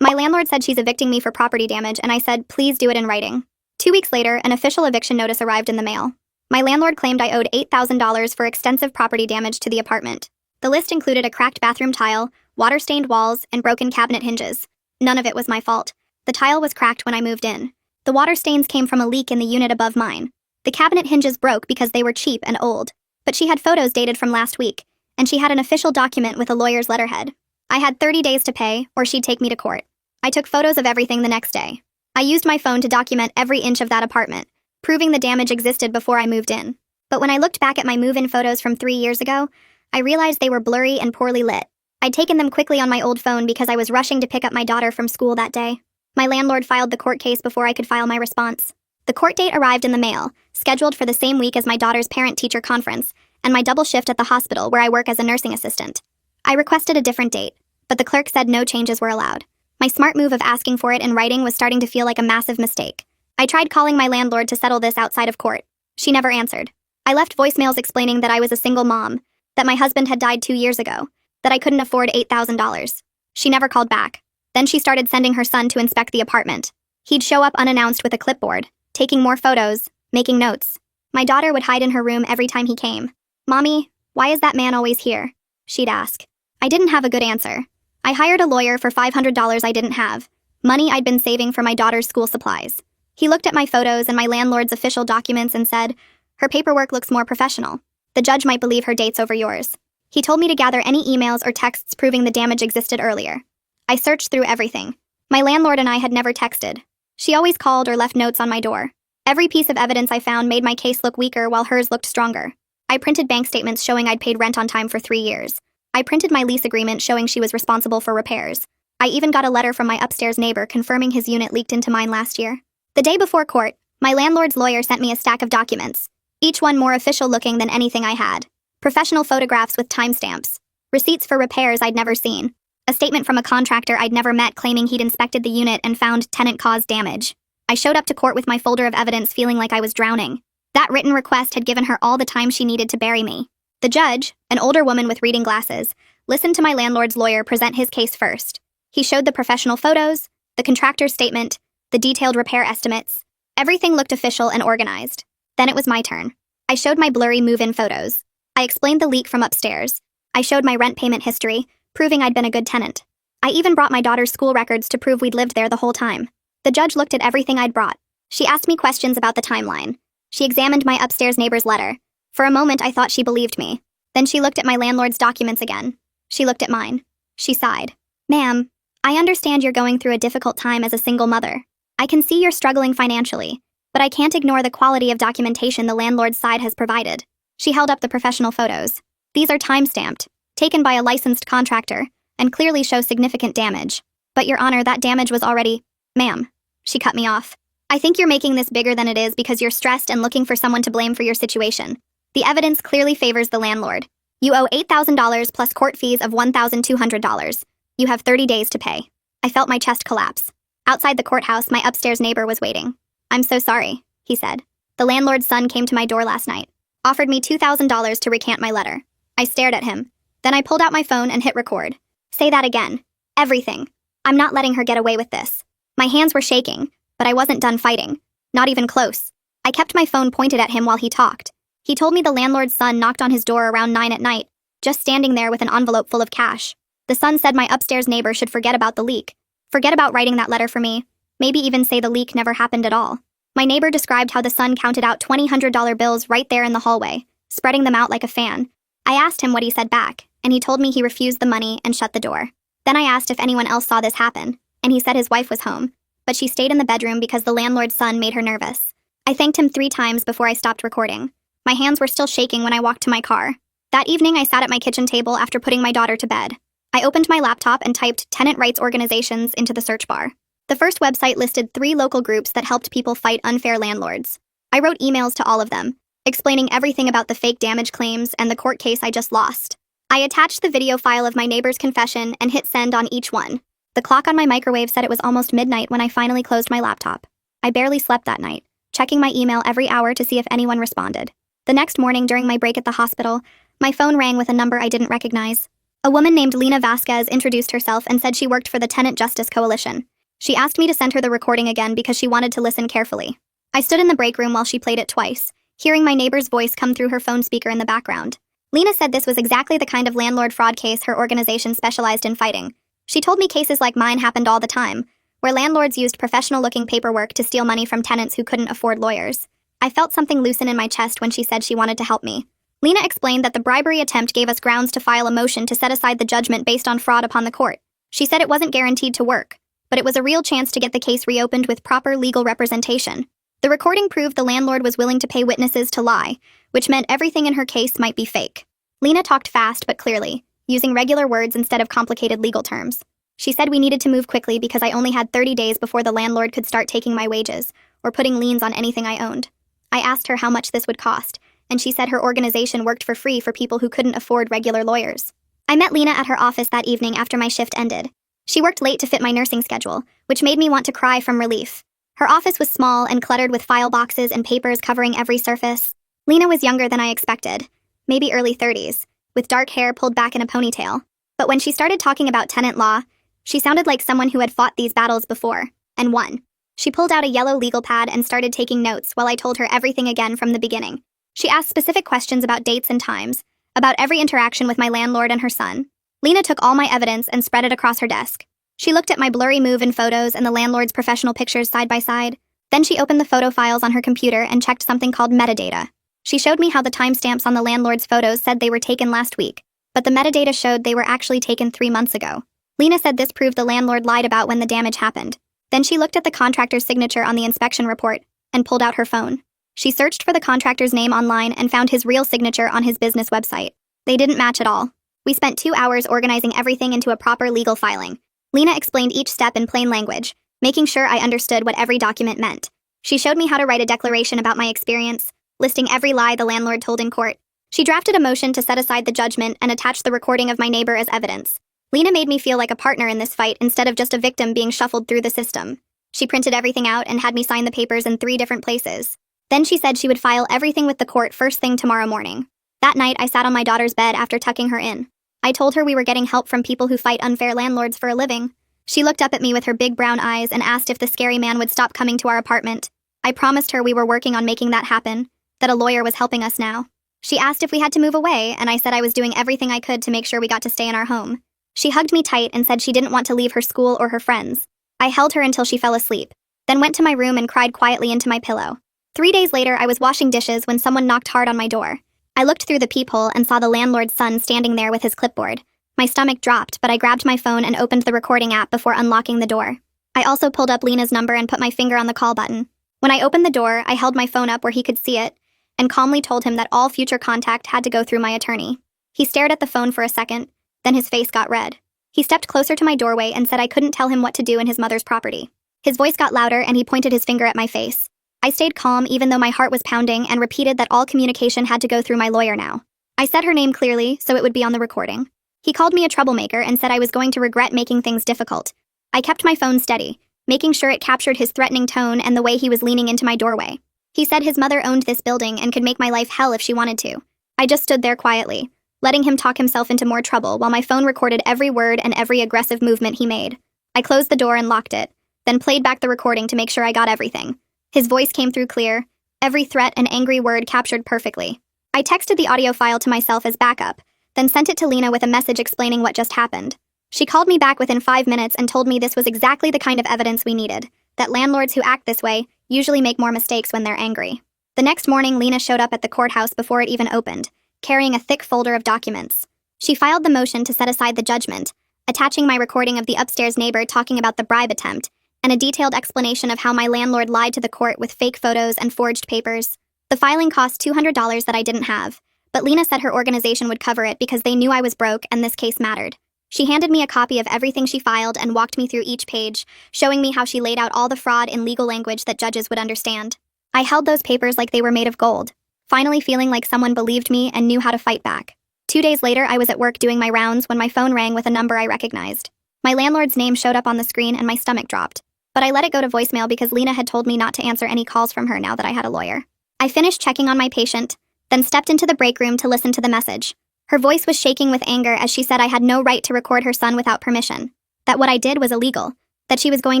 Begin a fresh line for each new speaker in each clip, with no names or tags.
My landlord said she's evicting me for property damage, and I said, please do it in writing. 2 weeks later, an official eviction notice arrived in the mail. My landlord claimed I owed $8,000 for extensive property damage to the apartment. The list included a cracked bathroom tile, water-stained walls, and broken cabinet hinges. None of it was my fault. The tile was cracked when I moved in. The water stains came from a leak in the unit above mine. The cabinet hinges broke because they were cheap and old. But she had photos dated from last week, and she had an official document with a lawyer's letterhead. I had 30 days to pay, or she'd take me to court. I took photos of everything the next day. I used my phone to document every inch of that apartment, proving the damage existed before I moved in. But when I looked back at my move-in photos from 3 years ago, I realized they were blurry and poorly lit. I'd taken them quickly on my old phone because I was rushing to pick up my daughter from school that day. My landlord filed the court case before I could file my response. The court date arrived in the mail, scheduled for the same week as my daughter's parent-teacher conference, and my double shift at the hospital where I work as a nursing assistant. I requested a different date, but the clerk said no changes were allowed. My smart move of asking for it in writing was starting to feel like a massive mistake. I tried calling my landlord to settle this outside of court. She never answered. I left voicemails explaining that I was a single mom, that my husband had died 2 years ago, that I couldn't afford $8,000. She never called back. Then she started sending her son to inspect the apartment. He'd show up unannounced with a clipboard, taking more photos, making notes. My daughter would hide in her room every time he came. "Mommy, why is that man always here?" she'd ask. I didn't have a good answer. I hired a lawyer for $500 I didn't have, money I'd been saving for my daughter's school supplies. He looked at my photos and my landlord's official documents and said, "Her paperwork looks more professional. The judge might believe her dates over yours." He told me to gather any emails or texts proving the damage existed earlier. I searched through everything. My landlord and I had never texted. She always called or left notes on my door. Every piece of evidence I found made my case look weaker while hers looked stronger. I printed bank statements showing I'd paid rent on time for 3 years. I printed my lease agreement showing she was responsible for repairs. I even got a letter from my upstairs neighbor confirming his unit leaked into mine last year. The day before court, my landlord's lawyer sent me a stack of documents, each one more official looking than anything I had. Professional photographs with timestamps, receipts for repairs I'd never seen, a statement from a contractor I'd never met claiming he'd inspected the unit and found tenant-caused damage. I showed up to court with my folder of evidence feeling like I was drowning. That written request had given her all the time she needed to bury me. The judge, an older woman with reading glasses, listened to my landlord's lawyer present his case first. He showed the professional photos, the contractor's statement, the detailed repair estimates. Everything looked official and organized. Then it was my turn. I showed my blurry move-in photos. I explained the leak from upstairs. I showed my rent payment history, proving I'd been a good tenant. I even brought my daughter's school records to prove we'd lived there the whole time. The judge looked at everything I'd brought. She asked me questions about the timeline. She examined my upstairs neighbor's letter. For a moment, I thought she believed me. Then she looked at my landlord's documents again. She looked at mine. She sighed. "Ma'am, I understand you're going through a difficult time as a single mother. I can see you're struggling financially, but I can't ignore the quality of documentation the landlord's side has provided." She held up the professional photos. "These are time-stamped, taken by a licensed contractor, and clearly show significant damage. But, Your Honor, that damage was already—" "Ma'am," she cut me off. "I think you're making this bigger than it is because you're stressed and looking for someone to blame for your situation. The evidence clearly favors the landlord. You owe $8,000 plus court fees of $1,200. You have 30 days to pay." I felt my chest collapse. Outside the courthouse, my upstairs neighbor was waiting. "I'm so sorry," he said. "The landlord's son came to my door last night, offered me $2,000 to recant my letter." I stared at him. Then I pulled out my phone and hit record. "Say that again. Everything. I'm not letting her get away with this." My hands were shaking, but I wasn't done fighting. Not even close. I kept my phone pointed at him while he talked. He told me the landlord's son knocked on his door around 9 at night, just standing there with an envelope full of cash. The son said my upstairs neighbor should forget about the leak. Forget about writing that letter for me. Maybe even say the leak never happened at all. My neighbor described how the son counted out $200 bills right there in the hallway, spreading them out like a fan. I asked him what he said back, and he told me he refused the money and shut the door. Then I asked if anyone else saw this happen, and he said his wife was home, but she stayed in the bedroom because the landlord's son made her nervous. I thanked him 3 times before I stopped recording. My hands were still shaking when I walked to my car. That evening, I sat at my kitchen table after putting my daughter to bed. I opened my laptop and typed tenant rights organizations into the search bar. The first website listed 3 local groups that helped people fight unfair landlords. I wrote emails to all of them, explaining everything about the fake damage claims and the court case I just lost. I attached the video file of my neighbor's confession and hit send on each one. The clock on my microwave said it was almost midnight when I finally closed my laptop. I barely slept that night, checking my email every hour to see if anyone responded. The next morning during my break at the hospital, my phone rang with a number I didn't recognize. A woman named Lena Vasquez introduced herself and said she worked for the Tenant Justice Coalition. She asked me to send her the recording again because she wanted to listen carefully. I stood in the break room while she played it twice, hearing my neighbor's voice come through her phone speaker in the background. Lena said this was exactly the kind of landlord fraud case her organization specialized in fighting. She told me cases like mine happened all the time, where landlords used professional-looking paperwork to steal money from tenants who couldn't afford lawyers. I felt something loosen in my chest when she said she wanted to help me. Lena explained that the bribery attempt gave us grounds to file a motion to set aside the judgment based on fraud upon the court. She said it wasn't guaranteed to work, but it was a real chance to get the case reopened with proper legal representation. The recording proved the landlord was willing to pay witnesses to lie, which meant everything in her case might be fake. Lena talked fast but clearly, using regular words instead of complicated legal terms. She said we needed to move quickly because I only had 30 days before the landlord could start taking my wages, or putting liens on anything I owned. I asked her how much this would cost, and she said her organization worked for free for people who couldn't afford regular lawyers. I met Lena at her office that evening after my shift ended. She worked late to fit my nursing schedule, which made me want to cry from relief. Her office was small and cluttered with file boxes and papers covering every surface. Lena was younger than I expected, maybe early 30s, with dark hair pulled back in a ponytail. But when she started talking about tenant law, she sounded like someone who had fought these battles before, and won. She pulled out a yellow legal pad and started taking notes while I told her everything again from the beginning. She asked specific questions about dates and times, about every interaction with my landlord and her son. Lena took all my evidence and spread it across her desk. She looked at my blurry move-in photos and the landlord's professional pictures side by side. Then she opened the photo files on her computer and checked something called metadata. She showed me how the timestamps on the landlord's photos said they were taken last week, but the metadata showed they were actually taken 3 months ago. Lena said this proved the landlord lied about when the damage happened. Then she looked at the contractor's signature on the inspection report and pulled out her phone. She searched for the contractor's name online and found his real signature on his business website. They didn't match at all. We spent 2 hours organizing everything into a proper legal filing. Lena explained each step in plain language, making sure I understood what every document meant. She showed me how to write a declaration about my experience, listing every lie the landlord told in court. She drafted a motion to set aside the judgment and attached the recording of my neighbor as evidence. Lena made me feel like a partner in this fight instead of just a victim being shuffled through the system. She printed everything out and had me sign the papers in 3 different places. Then she said she would file everything with the court first thing tomorrow morning. That night, I sat on my daughter's bed after tucking her in. I told her we were getting help from people who fight unfair landlords for a living. She looked up at me with her big brown eyes and asked if the scary man would stop coming to our apartment. I promised her we were working on making that happen, that a lawyer was helping us now. She asked if we had to move away, and I said I was doing everything I could to make sure we got to stay in our home. She hugged me tight and said she didn't want to leave her school or her friends. I held her until she fell asleep, then went to my room and cried quietly into my pillow. 3 days later, I was washing dishes when someone knocked hard on my door. I looked through the peephole and saw the landlord's son standing there with his clipboard. My stomach dropped, but I grabbed my phone and opened the recording app before unlocking the door. I also pulled up Lena's number and put my finger on the call button. When I opened the door, I held my phone up where he could see it, and calmly told him that all future contact had to go through my attorney. He stared at the phone for a second, then his face got red. He stepped closer to my doorway and said I couldn't tell him what to do in his mother's property. His voice got louder and he pointed his finger at my face. I stayed calm even though my heart was pounding and repeated that all communication had to go through my lawyer now. I said her name clearly so it would be on the recording. He called me a troublemaker and said I was going to regret making things difficult. I kept my phone steady, making sure it captured his threatening tone and the way he was leaning into my doorway. He said his mother owned this building and could make my life hell if she wanted to. I just stood there quietly, letting him talk himself into more trouble while my phone recorded every word and every aggressive movement he made. I closed the door and locked it, then played back the recording to make sure I got everything. His voice came through clear, every threat and angry word captured perfectly. I texted the audio file to myself as backup, then sent it to Lena with a message explaining what just happened. She called me back within 5 minutes and told me this was exactly the kind of evidence we needed, that landlords who act this way usually make more mistakes when they're angry. The next morning, Lena showed up at the courthouse before it even opened, carrying a thick folder of documents. She filed the motion to set aside the judgment, attaching my recording of the upstairs neighbor talking about the bribe attempt, and a detailed explanation of how my landlord lied to the court with fake photos and forged papers. The filing cost $200 that I didn't have, but Lena said her organization would cover it because they knew I was broke and this case mattered. She handed me a copy of everything she filed and walked me through each page, showing me how she laid out all the fraud in legal language that judges would understand. I held those papers like they were made of gold, finally feeling like someone believed me and knew how to fight back. 2 days later, I was at work doing my rounds when my phone rang with a number I recognized. My landlord's name showed up on the screen and my stomach dropped. But I let it go to voicemail because Lena had told me not to answer any calls from her now that I had a lawyer. I finished checking on my patient, then stepped into the break room to listen to the message. Her voice was shaking with anger as she said I had no right to record her son without permission, that what I did was illegal, that she was going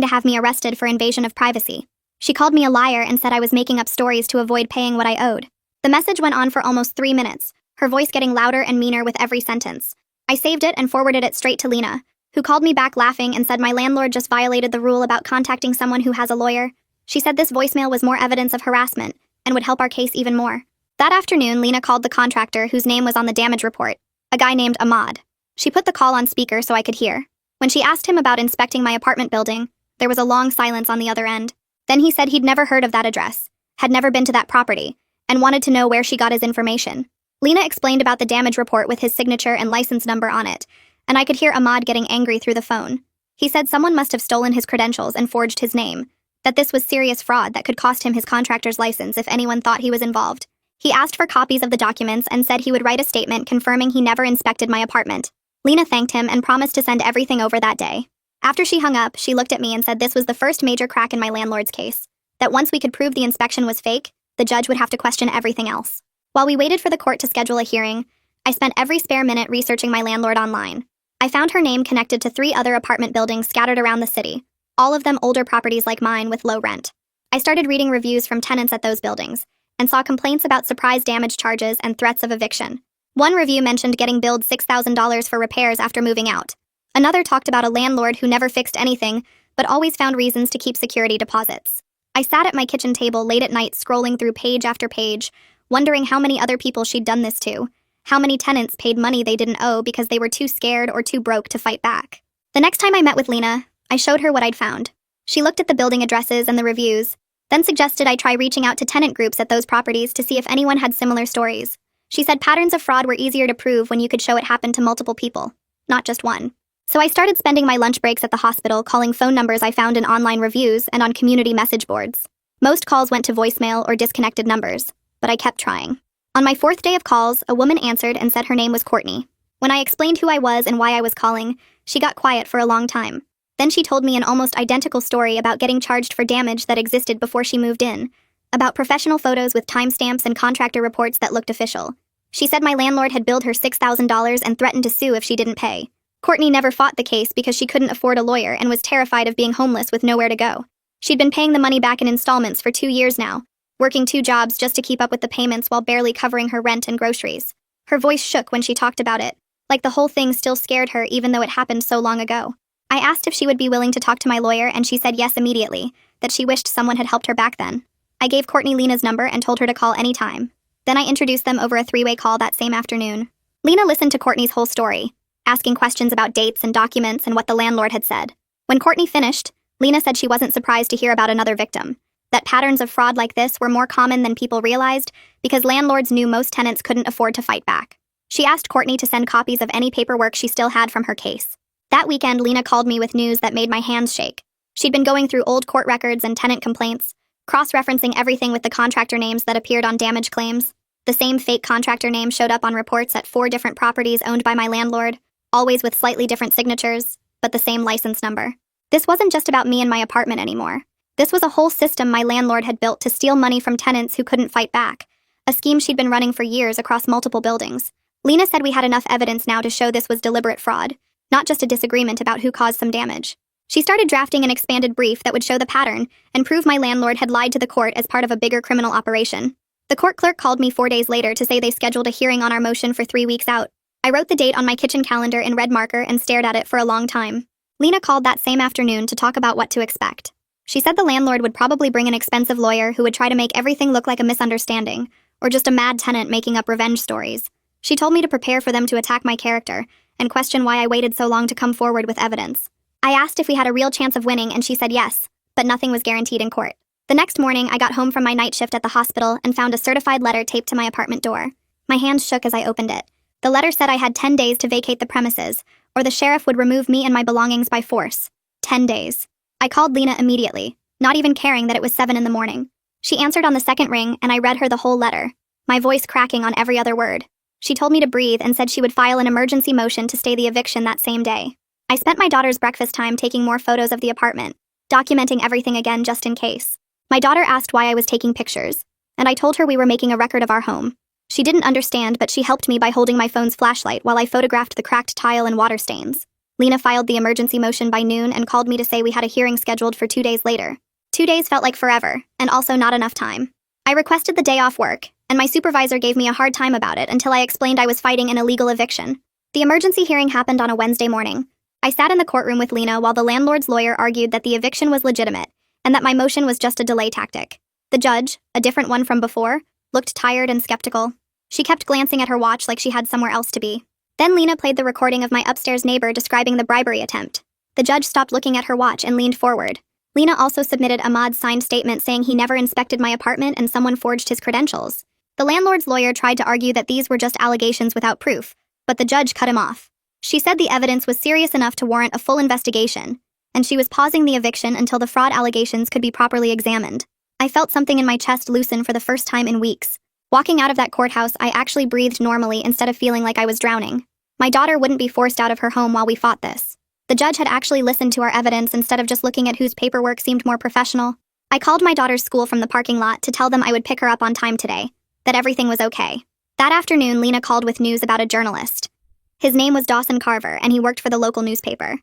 to have me arrested for invasion of privacy. She called me a liar and said I was making up stories to avoid paying what I owed. The message went on for almost 3 minutes, her voice getting louder and meaner with every sentence. I saved it and forwarded it straight to Lena, who called me back laughing and said my landlord just violated the rule about contacting someone who has a lawyer. She said this voicemail was more evidence of harassment and would help our case even more. That afternoon, Lena called the contractor whose name was on the damage report, a guy named Ahmad. She put the call on speaker so I could hear. When she asked him about inspecting my apartment building, there was a long silence on the other end. Then he said he'd never heard of that address, had never been to that property, and wanted to know where she got his information. Lena explained about the damage report with his signature and license number on it, and I could hear Ahmad getting angry through the phone. He said someone must have stolen his credentials and forged his name, that this was serious fraud that could cost him his contractor's license if anyone thought he was involved. He asked for copies of the documents and said he would write a statement confirming he never inspected my apartment. Lena thanked him and promised to send everything over that day. After she hung up, she looked at me and said this was the first major crack in my landlord's case, that once we could prove the inspection was fake, the judge would have to question everything else. While we waited for the court to schedule a hearing, I spent every spare minute researching my landlord online. I found her name connected to 3 other apartment buildings scattered around the city, all of them older properties like mine with low rent. I started reading reviews from tenants at those buildings, and saw complaints about surprise damage charges and threats of eviction. One review mentioned getting billed $6,000 for repairs after moving out. Another talked about a landlord who never fixed anything, but always found reasons to keep security deposits. I sat at my kitchen table late at night scrolling through page after page, wondering how many other people she'd done this to, how many tenants paid money they didn't owe because they were too scared or too broke to fight back. The next time I met with Lena, I showed her what I'd found. She looked at the building addresses and the reviews, then suggested I try reaching out to tenant groups at those properties to see if anyone had similar stories. She said patterns of fraud were easier to prove when you could show it happened to multiple people, not just one. So I started spending my lunch breaks at the hospital calling phone numbers I found in online reviews and on community message boards. Most calls went to voicemail or disconnected numbers, but I kept trying. On my 4th day of calls, a woman answered and said her name was Courtney. When I explained who I was and why I was calling, she got quiet for a long time. Then she told me an almost identical story about getting charged for damage that existed before she moved in, about professional photos with timestamps and contractor reports that looked official. She said my landlord had billed her $6,000 and threatened to sue if she didn't pay. Courtney never fought the case because she couldn't afford a lawyer and was terrified of being homeless with nowhere to go. She'd been paying the money back in installments for 2 years now, working 2 jobs just to keep up with the payments while barely covering her rent and groceries. Her voice shook when she talked about it, like the whole thing still scared her even though it happened so long ago. I asked if she would be willing to talk to my lawyer and she said yes immediately, that she wished someone had helped her back then. I gave Courtney Lena's number and told her to call anytime. Then I introduced them over a 3-way call that same afternoon. Lena listened to Courtney's whole story, asking questions about dates and documents and what the landlord had said. When Courtney finished, Lena said she wasn't surprised to hear about another victim, that patterns of fraud like this were more common than people realized because landlords knew most tenants couldn't afford to fight back. She asked Courtney to send copies of any paperwork she still had from her case. That weekend, Lena called me with news that made my hands shake. She'd been going through old court records and tenant complaints, cross-referencing everything with the contractor names that appeared on damage claims. The same fake contractor name showed up on reports at 4 different properties owned by my landlord, always with slightly different signatures, but the same license number. This wasn't just about me and my apartment anymore. This was a whole system my landlord had built to steal money from tenants who couldn't fight back, a scheme she'd been running for years across multiple buildings. Lena said we had enough evidence now to show this was deliberate fraud, not just a disagreement about who caused some damage. She started drafting an expanded brief that would show the pattern and prove my landlord had lied to the court as part of a bigger criminal operation. The court clerk called me 4 days later to say they scheduled a hearing on our motion for 3 weeks out. I wrote the date on my kitchen calendar in red marker and stared at it for a long time. Lena called that same afternoon to talk about what to expect. She said the landlord would probably bring an expensive lawyer who would try to make everything look like a misunderstanding, or just a mad tenant making up revenge stories. She told me to prepare for them to attack my character and question why I waited so long to come forward with evidence. I asked if we had a real chance of winning and she said yes, but nothing was guaranteed in court. The next morning, I got home from my night shift at the hospital and found a certified letter taped to my apartment door. My hands shook as I opened it. The letter said I had 10 days to vacate the premises, or the sheriff would remove me and my belongings by force. 10 days. I called Lena immediately, not even caring that it was 7 in the morning. She answered on the second ring and I read her the whole letter, my voice cracking on every other word. She told me to breathe and said she would file an emergency motion to stay the eviction that same day. I spent my daughter's breakfast time taking more photos of the apartment, documenting everything again just in case. My daughter asked why I was taking pictures, and I told her we were making a record of our home. She didn't understand, but she helped me by holding my phone's flashlight while I photographed the cracked tile and water stains. Lena filed the emergency motion by noon and called me to say we had a hearing scheduled for 2 days later. 2 days felt like forever, and also not enough time. I requested the day off work, and my supervisor gave me a hard time about it until I explained I was fighting an illegal eviction. The emergency hearing happened on a Wednesday morning. I sat in the courtroom with Lena while the landlord's lawyer argued that the eviction was legitimate, and that my motion was just a delay tactic. The judge, a different one from before, looked tired and skeptical. She kept glancing at her watch like she had somewhere else to be. Then Lena played the recording of my upstairs neighbor describing the bribery attempt. The judge stopped looking at her watch and leaned forward. Lena also submitted Ahmad's signed statement saying he never inspected my apartment and someone forged his credentials. The landlord's lawyer tried to argue that these were just allegations without proof, but the judge cut him off. She said the evidence was serious enough to warrant a full investigation, and she was pausing the eviction until the fraud allegations could be properly examined. I felt something in my chest loosen for the first time in weeks. Walking out of that courthouse, I actually breathed normally instead of feeling like I was drowning. My daughter wouldn't be forced out of her home while we fought this. The judge had actually listened to our evidence instead of just looking at whose paperwork seemed more professional. I called my daughter's school from the parking lot to tell them I would pick her up on time today, that everything was okay. That afternoon, Lena called with news about a journalist. His name was Dawson Carver, and he worked for the local newspaper.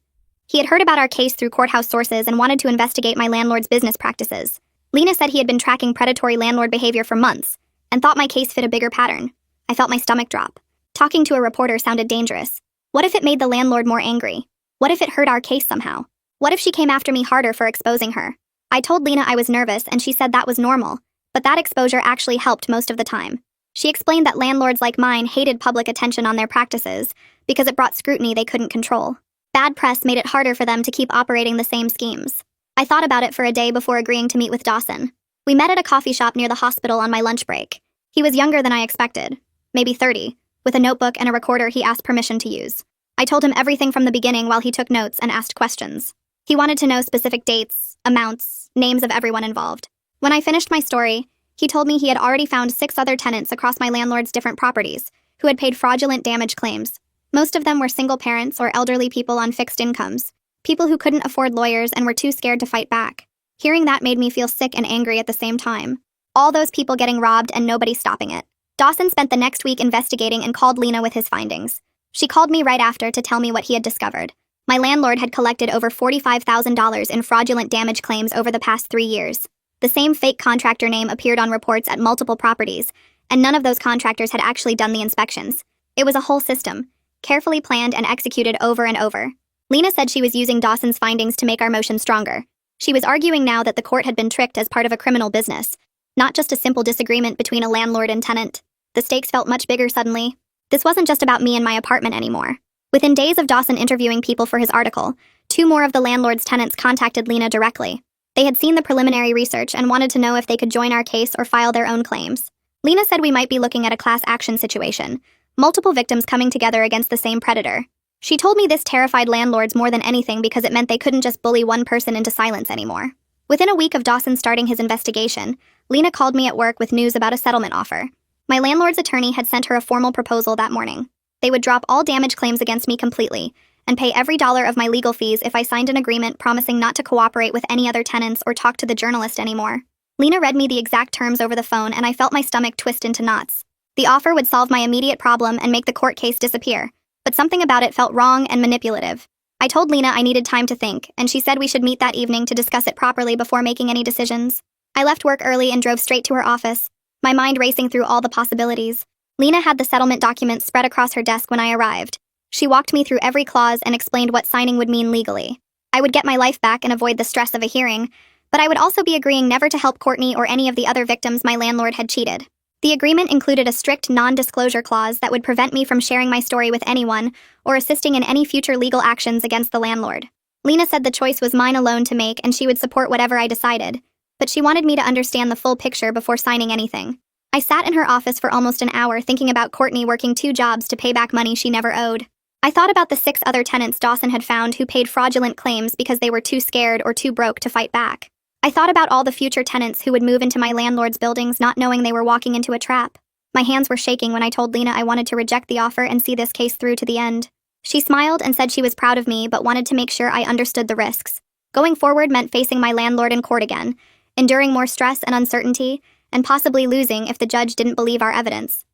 He had heard about our case through courthouse sources and wanted to investigate my landlord's business practices. Lena said he had been tracking predatory landlord behavior for months, and thought my case fit a bigger pattern. I felt my stomach drop. Talking to a reporter sounded dangerous. What if it made the landlord more angry? What if it hurt our case somehow? What if she came after me harder for exposing her? I told Lena I was nervous, and she said that was normal, but that exposure actually helped most of the time. She explained that landlords like mine hated public attention on their practices because it brought scrutiny they couldn't control. Bad press made it harder for them to keep operating the same schemes. I thought about it for a day before agreeing to meet with Dawson. We met at a coffee shop near the hospital on my lunch break. He was younger than I expected, maybe 30, with a notebook and a recorder he asked permission to use. I told him everything from the beginning while he took notes and asked questions. He wanted to know specific dates, amounts, names of everyone involved. When I finished my story, he told me he had already found 6 other tenants across my landlord's different properties who had paid fraudulent damage claims. Most of them were single parents or elderly people on fixed incomes, people who couldn't afford lawyers and were too scared to fight back. Hearing that made me feel sick and angry at the same time. All those people getting robbed and nobody stopping it. Dawson spent the next week investigating and called Lena with his findings. She called me right after to tell me what he had discovered. My landlord had collected over $45,000 in fraudulent damage claims over the past 3 years. The same fake contractor name appeared on reports at multiple properties, and none of those contractors had actually done the inspections. It was a whole system, carefully planned and executed over and over. Lena said she was using Dawson's findings to make our motion stronger. She was arguing now that the court had been tricked as part of a criminal business, not just a simple disagreement between a landlord and tenant. The stakes felt much bigger suddenly. This wasn't just about me and my apartment anymore. Within days of Dawson interviewing people for his article, 2 more of the landlord's tenants contacted Lena directly. They had seen the preliminary research and wanted to know if they could join our case or file their own claims. Lena said we might be looking at a class action situation, multiple victims coming together against the same predator. She told me this terrified landlords more than anything because it meant they couldn't just bully one person into silence anymore. Within a week of Dawson starting his investigation, Lena called me at work with news about a settlement offer. My landlord's attorney had sent her a formal proposal that morning. They would drop all damage claims against me completely, and pay every dollar of my legal fees if I signed an agreement promising not to cooperate with any other tenants or talk to the journalist anymore. Lena read me the exact terms over the phone, and I felt my stomach twist into knots. The offer would solve my immediate problem and make the court case disappear, but something about it felt wrong and manipulative. I told Lena I needed time to think, and she said we should meet that evening to discuss it properly before making any decisions. I left work early and drove straight to her office, my mind racing through all the possibilities. Lena had the settlement documents spread across her desk when I arrived. She walked me through every clause and explained what signing would mean legally. I would get my life back and avoid the stress of a hearing, but I would also be agreeing never to help Courtney or any of the other victims my landlord had cheated. The agreement included a strict non-disclosure clause that would prevent me from sharing my story with anyone or assisting in any future legal actions against the landlord. Lena said the choice was mine alone to make and she would support whatever I decided, but she wanted me to understand the full picture before signing anything. I sat in her office for almost an hour thinking about Courtney working 2 jobs to pay back money she never owed. I thought about the 6 other tenants Dawson had found who paid fraudulent claims because they were too scared or too broke to fight back. I thought about all the future tenants who would move into my landlord's buildings not knowing they were walking into a trap. My hands were shaking when I told Lena I wanted to reject the offer and see this case through to the end. She smiled and said she was proud of me but wanted to make sure I understood the risks. Going forward meant facing my landlord in court again, enduring more stress and uncertainty, and possibly losing if the judge didn't believe our evidence.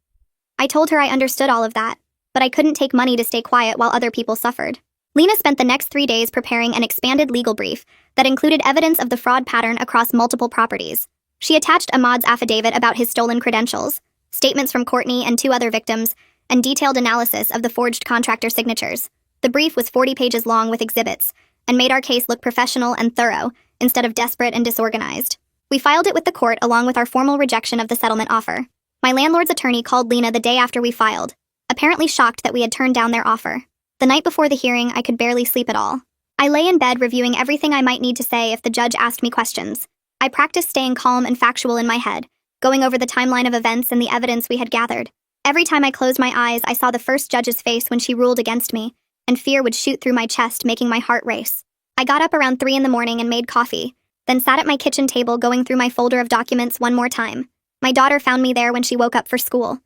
I told her I understood all of that, but I couldn't take money to stay quiet while other people suffered. Lena spent the next 3 days preparing an expanded legal brief that included evidence of the fraud pattern across multiple properties. She attached Ahmad's affidavit about his stolen credentials, statements from Courtney and 2 other victims, and detailed analysis of the forged contractor signatures. The brief was 40 pages long with exhibits, and made our case look professional and thorough, instead of desperate and disorganized. We filed it with the court along with our formal rejection of the settlement offer. My landlord's attorney called Lena the day after we filed, apparently shocked that we had turned down their offer. The night before the hearing, I could barely sleep at all. I lay in bed reviewing everything I might need to say if the judge asked me questions. I practiced staying calm and factual in my head, going over the timeline of events and the evidence we had gathered. Every time I closed my eyes, I saw the first judge's face when she ruled against me, and fear would shoot through my chest, making my heart race. I got up around 3 in the morning and made coffee, then sat at my kitchen table going through my folder of documents one more time. My daughter found me there when she woke up for school.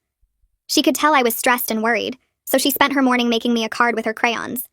She could tell I was stressed and worried, so she spent her morning making me a card with her crayons.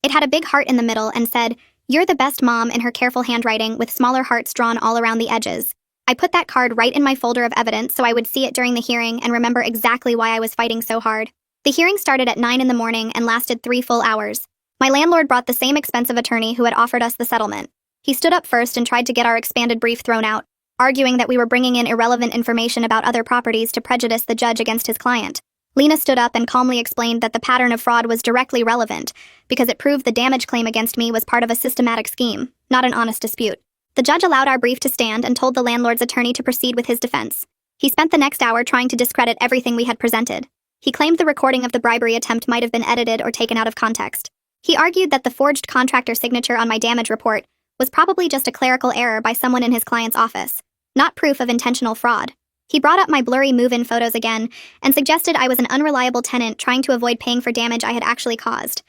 It had a big heart in the middle and said, "You're the best mom," in her careful handwriting with smaller hearts drawn all around the edges. I put that card right in my folder of evidence so I would see it during the hearing and remember exactly why I was fighting so hard. The hearing started at 9 in the morning and lasted 3 full hours. My landlord brought the same expensive attorney who had offered us the settlement. He stood up first and tried to get our expanded brief thrown out, arguing that we were bringing in irrelevant information about other properties to prejudice the judge against his client. Lena stood up and calmly explained that the pattern of fraud was directly relevant because it proved the damage claim against me was part of a systematic scheme, not an honest dispute. The judge allowed our brief to stand and told the landlord's attorney to proceed with his defense. He spent the next hour trying to discredit everything we had presented. He claimed the recording of the bribery attempt might have been edited or taken out of context. He argued that the forged contractor signature on my damage report was probably just a clerical error by someone in his client's office, not proof of intentional fraud. He brought up my blurry move-in photos again and suggested I was an unreliable tenant trying to avoid paying for damage I had actually caused.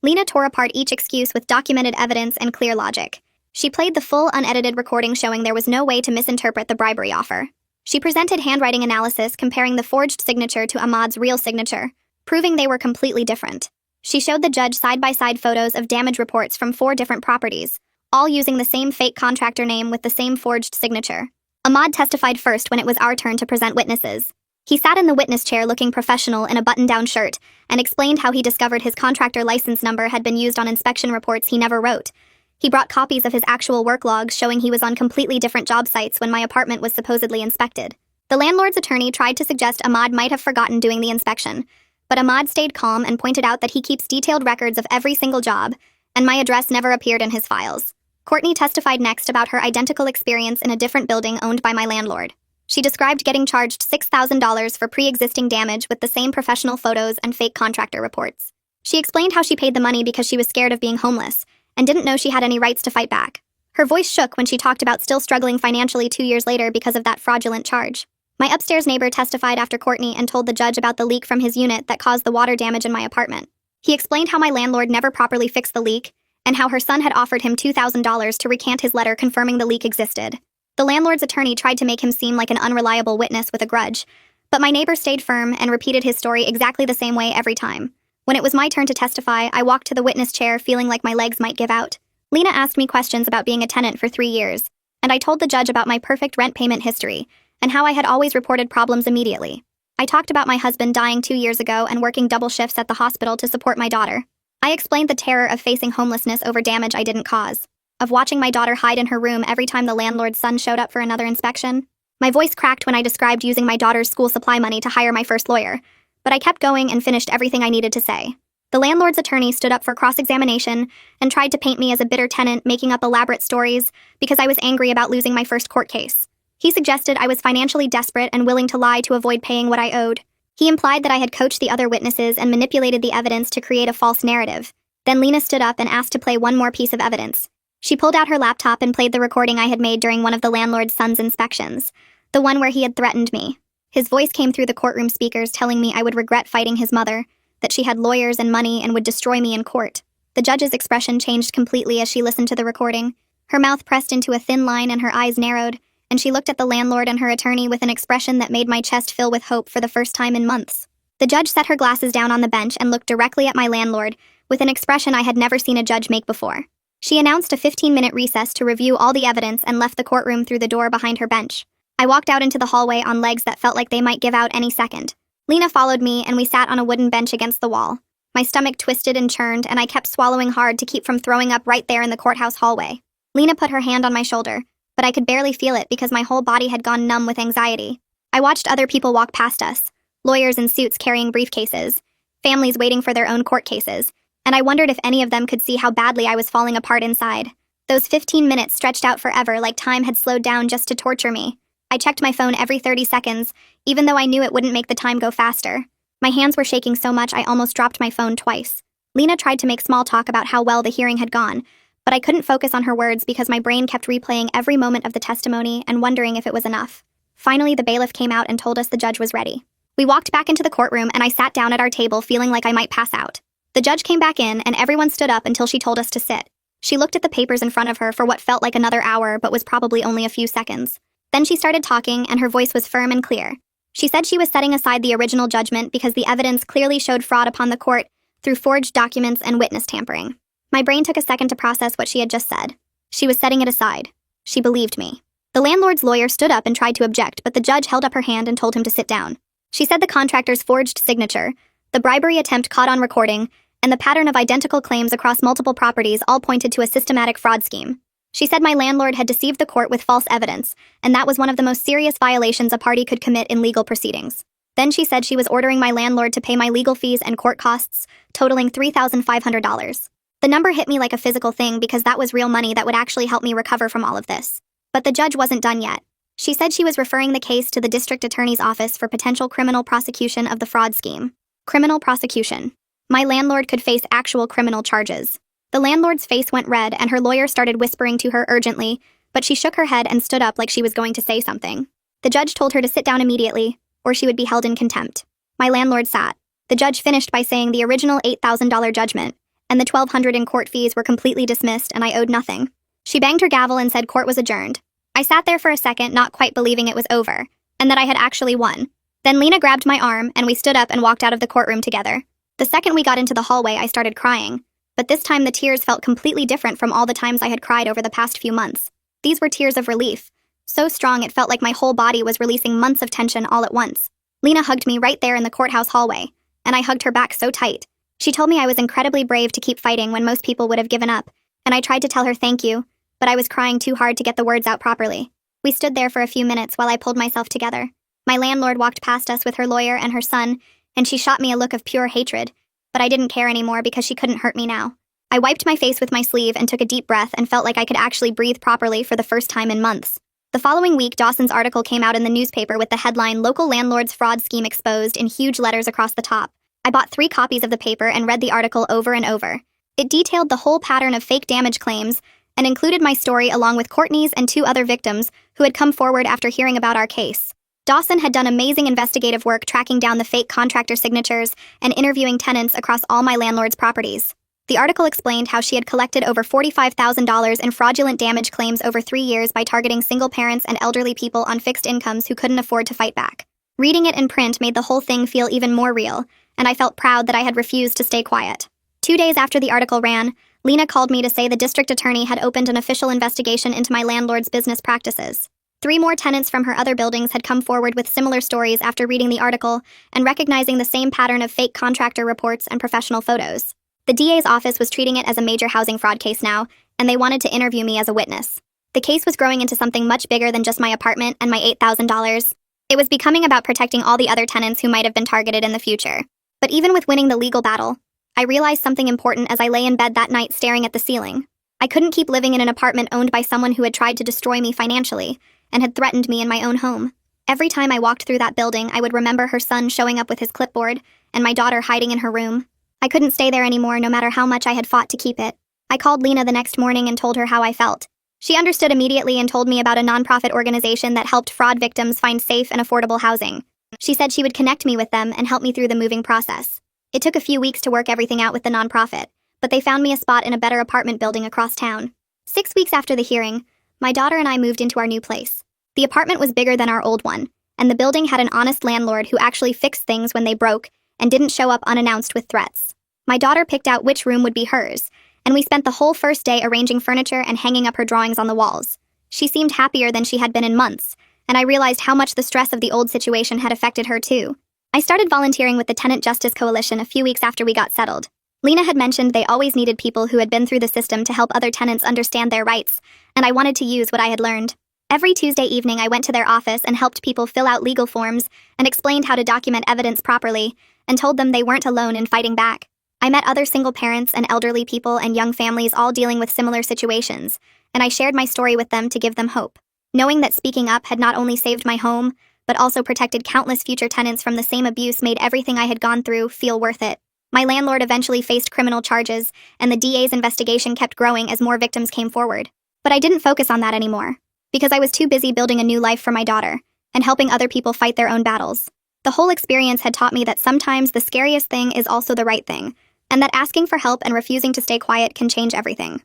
Lena tore apart each excuse with documented evidence and clear logic. She played the full unedited recording showing there was no way to misinterpret the bribery offer. She presented handwriting analysis comparing the forged signature to Ahmad's real signature, proving they were completely different. She showed the judge side-by-side photos of damage reports from 4 different properties, all using the same fake contractor name with the same forged signature. Ahmad testified first when it was our turn to present witnesses. He sat in the witness chair looking professional in a button-down shirt and explained how he discovered his contractor license number had been used on inspection reports he never wrote. He brought copies of his actual work logs showing he was on completely different job sites when my apartment was supposedly inspected. The landlord's attorney tried to suggest Ahmad might have forgotten doing the inspection, but Ahmad stayed calm and pointed out that he keeps detailed records of every single job, and my address never appeared in his files. Courtney testified next about her identical experience in a different building owned by my landlord. She described getting charged $6,000 for pre-existing damage with the same professional photos and fake contractor reports. She explained how she paid the money because she was scared of being homeless and didn't know she had any rights to fight back. Her voice shook when she talked about still struggling financially 2 years later because of that fraudulent charge. My upstairs neighbor testified after Courtney and told the judge about the leak from his unit that caused the water damage in my apartment. He explained how my landlord never properly fixed the leak and how her son had offered him $2,000 to recant his letter confirming the leak existed. The landlord's attorney tried to make him seem like an unreliable witness with a grudge, but my neighbor stayed firm and repeated his story exactly the same way every time. When it was my turn to testify, I walked to the witness chair feeling like my legs might give out. Lena asked me questions about being a tenant for 3 years, and I told the judge about my perfect rent payment history and how I had always reported problems immediately. I talked about my husband dying 2 years ago and working double shifts at the hospital to support my daughter. I explained the terror of facing homelessness over damage I didn't cause, of watching my daughter hide in her room every time the landlord's son showed up for another inspection. My voice cracked when I described using my daughter's school supply money to hire my first lawyer, but I kept going and finished everything I needed to say. The landlord's attorney stood up for cross-examination and tried to paint me as a bitter tenant making up elaborate stories because I was angry about losing my first court case. He suggested I was financially desperate and willing to lie to avoid paying what I owed. He implied that I had coached the other witnesses and manipulated the evidence to create a false narrative. Then Lena stood up and asked to play one more piece of evidence. She pulled out her laptop and played the recording I had made during one of the landlord's son's inspections, the one where he had threatened me. His voice came through the courtroom speakers telling me I would regret fighting his mother, that she had lawyers and money and would destroy me in court. The judge's expression changed completely as she listened to the recording. Her mouth pressed into a thin line and her eyes narrowed, and she looked at the landlord and her attorney with an expression that made my chest fill with hope for the first time in months. The judge set her glasses down on the bench and looked directly at my landlord with an expression I had never seen a judge make before. She announced a 15-minute recess to review all the evidence and left the courtroom through the door behind her bench. I walked out into the hallway on legs that felt like they might give out any second. Lena followed me, and we sat on a wooden bench against the wall. My stomach twisted and churned, and I kept swallowing hard to keep from throwing up right there in the courthouse hallway. Lena put her hand on my shoulder, but I could barely feel it because my whole body had gone numb with anxiety. I watched other people walk past us, lawyers in suits carrying briefcases, families waiting for their own court cases, and I wondered if any of them could see how badly I was falling apart inside. Those 15 minutes stretched out forever, like time had slowed down just to torture me. I checked my phone every 30 seconds, even though I knew it wouldn't make the time go faster. My hands were shaking so much I almost dropped my phone twice. Lena tried to make small talk about how well the hearing had gone, but I couldn't focus on her words because my brain kept replaying every moment of the testimony and wondering if it was enough. Finally, the bailiff came out and told us the judge was ready. We walked back into the courtroom, and I sat down at our table feeling like I might pass out. The judge came back in, and everyone stood up until she told us to sit. She looked at the papers in front of her for what felt like another hour but was probably only a few seconds. Then she started talking, and her voice was firm and clear. She said she was setting aside the original judgment because the evidence clearly showed fraud upon the court through forged documents and witness tampering. My brain took a second to process what she had just said. She was setting it aside. She believed me. The landlord's lawyer stood up and tried to object, but the judge held up her hand and told him to sit down. She said the contractor's forged signature, the bribery attempt caught on recording, and the pattern of identical claims across multiple properties all pointed to a systematic fraud scheme. She said my landlord had deceived the court with false evidence, and that was one of the most serious violations a party could commit in legal proceedings. Then she said she was ordering my landlord to pay my legal fees and court costs, totaling $3,500. The number hit me like a physical thing because that was real money that would actually help me recover from all of this. But the judge wasn't done yet. She said she was referring the case to the district attorney's office for potential criminal prosecution of the fraud scheme. Criminal prosecution. My landlord could face actual criminal charges. The landlord's face went red, and her lawyer started whispering to her urgently, but she shook her head and stood up like she was going to say something. The judge told her to sit down immediately, or she would be held in contempt. My landlord sat. The judge finished by saying the original $8,000 judgment and the $1,200 in court fees were completely dismissed, and I owed nothing. She banged her gavel and said court was adjourned. I sat there for a second, not quite believing it was over, and that I had actually won. Then Lena grabbed my arm, and we stood up and walked out of the courtroom together. The second we got into the hallway, I started crying. But this time the tears felt completely different from all the times I had cried over the past few months. These were tears of relief. So strong it felt like my whole body was releasing months of tension all at once. Lena hugged me right there in the courthouse hallway, and I hugged her back so tight. She told me I was incredibly brave to keep fighting when most people would have given up, and I tried to tell her thank you, but I was crying too hard to get the words out properly. We stood there for a few minutes while I pulled myself together. My landlord walked past us with her lawyer and her son, and she shot me a look of pure hatred, but I didn't care anymore because she couldn't hurt me now. I wiped my face with my sleeve and took a deep breath and felt like I could actually breathe properly for the first time in months. The following week, Dawson's article came out in the newspaper with the headline, "Local Landlord's Fraud Scheme Exposed," in huge letters across the top. I bought 3 copies of the paper and read the article over and over. It detailed the whole pattern of fake damage claims and included my story along with Courtney's and 2 other victims who had come forward after hearing about our case. Dawson had done amazing investigative work tracking down the fake contractor signatures and interviewing tenants across all my landlord's properties. The article explained how she had collected over $45,000 in fraudulent damage claims over 3 years by targeting single parents and elderly people on fixed incomes who couldn't afford to fight back. Reading it in print made the whole thing feel even more real, and I felt proud that I had refused to stay quiet. 2 days after the article ran, Lena called me to say the district attorney had opened an official investigation into my landlord's business practices. 3 more tenants from her other buildings had come forward with similar stories after reading the article and recognizing the same pattern of fake contractor reports and professional photos. The DA's office was treating it as a major housing fraud case now, and they wanted to interview me as a witness. The case was growing into something much bigger than just my apartment and my $8,000. It was becoming about protecting all the other tenants who might have been targeted in the future. But even with winning the legal battle, I realized something important as I lay in bed that night staring at the ceiling. I couldn't keep living in an apartment owned by someone who had tried to destroy me financially and had threatened me in my own home. Every time I walked through that building, I would remember her son showing up with his clipboard and my daughter hiding in her room. I couldn't stay there anymore no matter how much I had fought to keep it. I called Lena the next morning and told her how I felt. She understood immediately and told me about a nonprofit organization that helped fraud victims find safe and affordable housing. She said she would connect me with them and help me through the moving process. It took a few weeks to work everything out with the nonprofit, but they found me a spot in a better apartment building across town. 6 weeks after the hearing, my daughter and I moved into our new place. The apartment was bigger than our old one, and the building had an honest landlord who actually fixed things when they broke and didn't show up unannounced with threats. My daughter picked out which room would be hers, and we spent the whole first day arranging furniture and hanging up her drawings on the walls. She seemed happier than she had been in months, and I realized how much the stress of the old situation had affected her too. I started volunteering with the Tenant Justice Coalition a few weeks after we got settled. Lena had mentioned they always needed people who had been through the system to help other tenants understand their rights, and I wanted to use what I had learned. Every Tuesday evening, I went to their office and helped people fill out legal forms and explained how to document evidence properly and told them they weren't alone in fighting back. I met other single parents and elderly people and young families all dealing with similar situations, and I shared my story with them to give them hope. Knowing that speaking up had not only saved my home, but also protected countless future tenants from the same abuse made everything I had gone through feel worth it. My landlord eventually faced criminal charges, and the DA's investigation kept growing as more victims came forward. But I didn't focus on that anymore, because I was too busy building a new life for my daughter and helping other people fight their own battles. The whole experience had taught me that sometimes the scariest thing is also the right thing, and that asking for help and refusing to stay quiet can change everything.